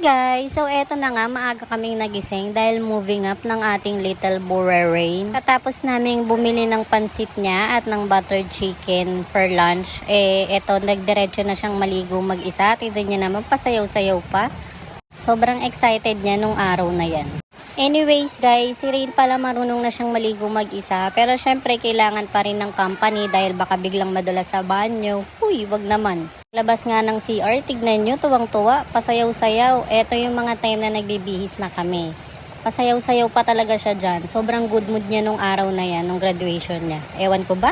Guys, so eto na nga, maaga kaming nagising dahil moving up ng ating little Borerain. Katapos naming bumili ng pansit niya at ng buttered chicken for lunch, eto nagdiretso na siyang maligo mag-isa. Tignan niyo naman, pasayaw-sayaw pa. Sobrang excited niya nung araw na yan. Anyways guys, si Rain pala marunong na siyang maligo mag-isa, pero syempre kailangan pa rin ng company dahil baka biglang madulas sa banyo. Uy, wag naman. Labas nga ng CR, tignan nyo, tuwang-tuwa, pasayaw-sayaw. Eto yung mga time na nagbibihis na kami. Pasayaw-sayaw pa talaga siya dyan. Sobrang good mood niya nung araw na yan, nung graduation niya. Ewan ko ba?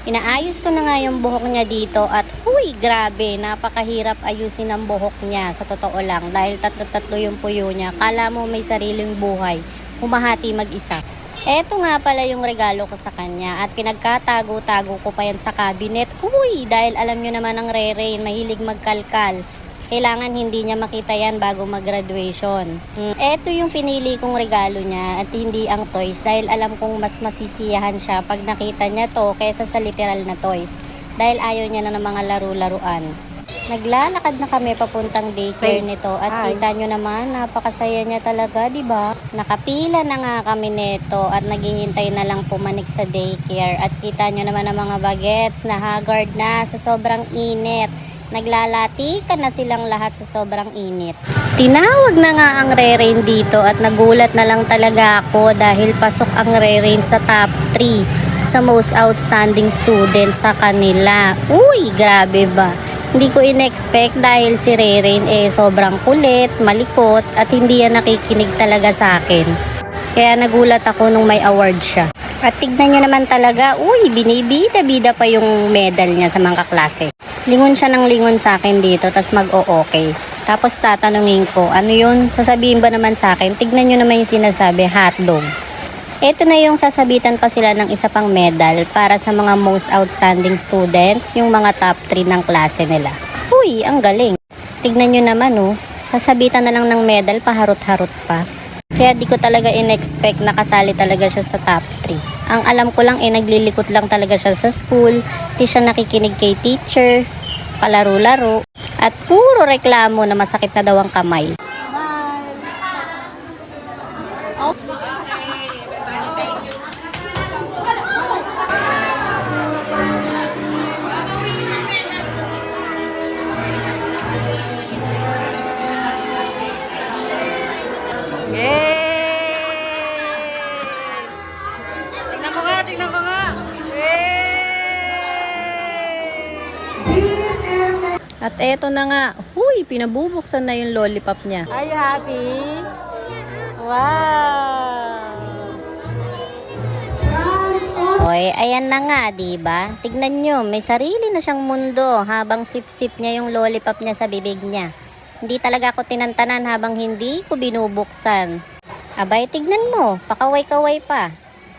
Inaayos ko na nga yung buhok niya dito at huy, grabe, napakahirap ayusin ang buhok niya sa totoo lang. Dahil tatlo-tatlo yung puyo niya, kala mo may sariling buhay, humahati mag-isa. Eto nga pala yung regalo ko sa kanya at pinagkatago-tago ko pa yan sa cabinet. Uy, dahil alam nyo naman ang Rere, mahilig magkalkal. Kailangan hindi niya makita yan bago mag-graduation. Eto yung pinili kong regalo niya at hindi ang toys dahil alam kong mas masisiyahan siya pag nakita niya to kaysa sa literal na toys. Dahil ayaw niya na ng mga laro-laruan. Naglalakad na kami papuntang daycare nito at kita nyo naman, napakasaya niya talaga, di ba? Nakapila na nga kami nito at naghihintay na lang pumanik sa daycare at kita nyo naman ang mga bagets na haggard na sa sobrang init. Naglalatikan na silang lahat sa sobrang init. Tinawag na nga ang Rerain dito at nagulat na lang talaga ako dahil pasok ang Rerain sa top 3 sa most outstanding student sa kanila. Uy, grabe ba? Hindi ko in-expect dahil si Rerain sobrang kulit, malikot at hindi yan nakikinig talaga sa akin. Kaya nagulat ako nung may award siya. At tignan nyo naman talaga, uy, binibida-bida pa yung medal niya sa mga kaklase. Lingon siya ng lingon sa akin dito, tas mag-o-okay. Tapos tatanungin ko, ano yun? Sasabihin ba naman sa akin? Tignan nyo naman yung sinasabi, hotdog. Ito na yung sasabitan pa sila ng isa pang medal para sa mga most outstanding students, yung mga top 3 ng klase nila. Uy, ang galing. Tignan nyo naman, sasabitan na lang ng medal, paharot-harot pa. Kaya di ko talaga in-expect na kasali talaga siya sa top 3. Ang alam ko lang naglilikot lang talaga siya sa school, di siya nakikinig kay teacher, palaro-laro, at puro reklamo na masakit na daw ang kamay. Tignan ko nga. At eto na nga, huy, pinabubuksan na yung lollipop niya. Are you happy? Wow! Oy, ayan na nga, diba? Tignan nyo, may sarili na siyang mundo habang sip-sip niya yung lollipop niya sa bibig niya. Hindi talaga ako tinantanan habang hindi ko binubuksan. Abay, tignan mo, pakaway-kaway pa.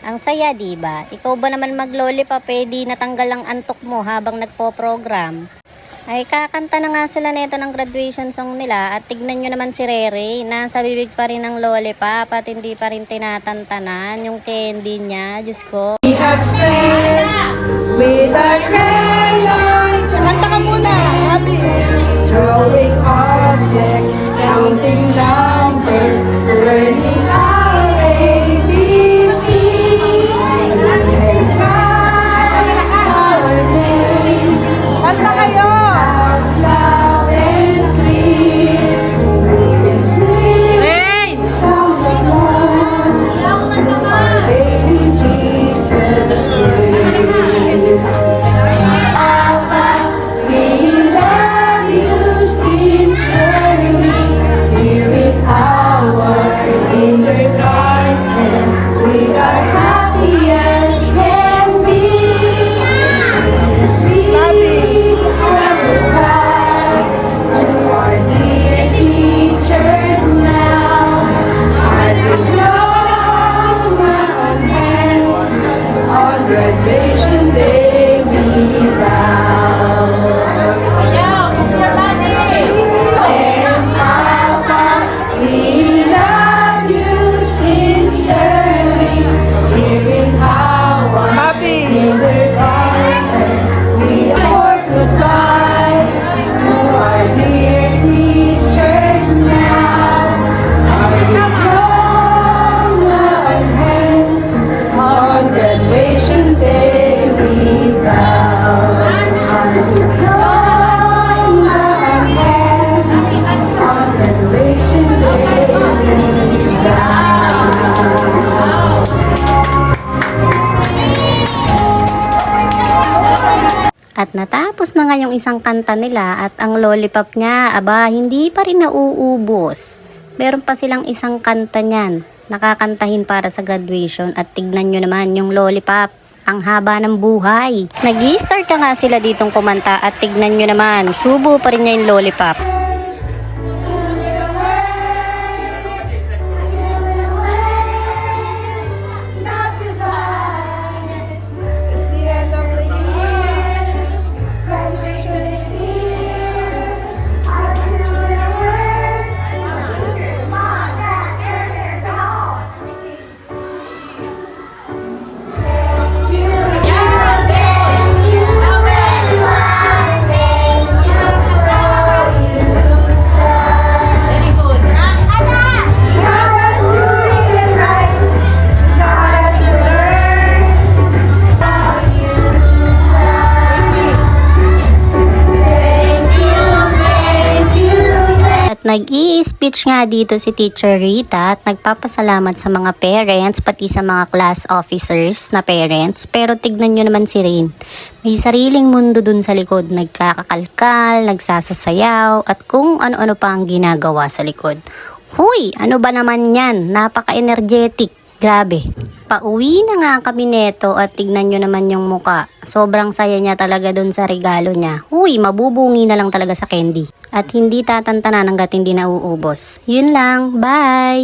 Ang saya, diba? Ikaw ba naman mag-lollipop di natanggal ang antok mo habang nagpo-program? Ay, kakanta na nga sila nito ng graduation song nila at tignan nyo naman si Rere, nasa bibig pa rin ng lollipop at hindi pa rin tinatantanan yung candy niya, Diyos ko. We have spent with our crayons. Kanta ka muna, happy. Drawing objects, counting numbers, learning our ABCs, learning our names. Kanta kayo! Loud and clear, we can sing songs of love to our baby Jesus. Papa, we love you sincerely. Natapos na nga yung isang kanta nila at ang lollipop niya, aba, hindi pa rin nauubos. Meron pa silang isang kanta niyan, nakakantahin para sa graduation at tignan nyo naman yung lollipop. Ang haba ng buhay. Nag-i-start na nga sila ditong kumanta at tignan nyo naman, subo pa rin niya yung lollipop. It's the end of the year. Graduation is here. I feel the words. Nag-i-speech nga dito si Teacher Rita at nagpapasalamat sa mga parents pati sa mga class officers na parents. Pero tignan nyo naman si Rain. May sariling mundo dun sa likod. Nagkakakalkal, nagsasasayaw at kung ano-ano pa ang ginagawa sa likod. Huy! Ano ba naman yan? Napaka-energetic. Grabe. Pauwi na nga kami neto at tignan nyo naman yung muka. Sobrang saya niya talaga dun sa regalo niya. Huy! Mabubungi na lang talaga sa candy. At hindi tatantanan hanggat hindi nauubos. Yun lang. Bye!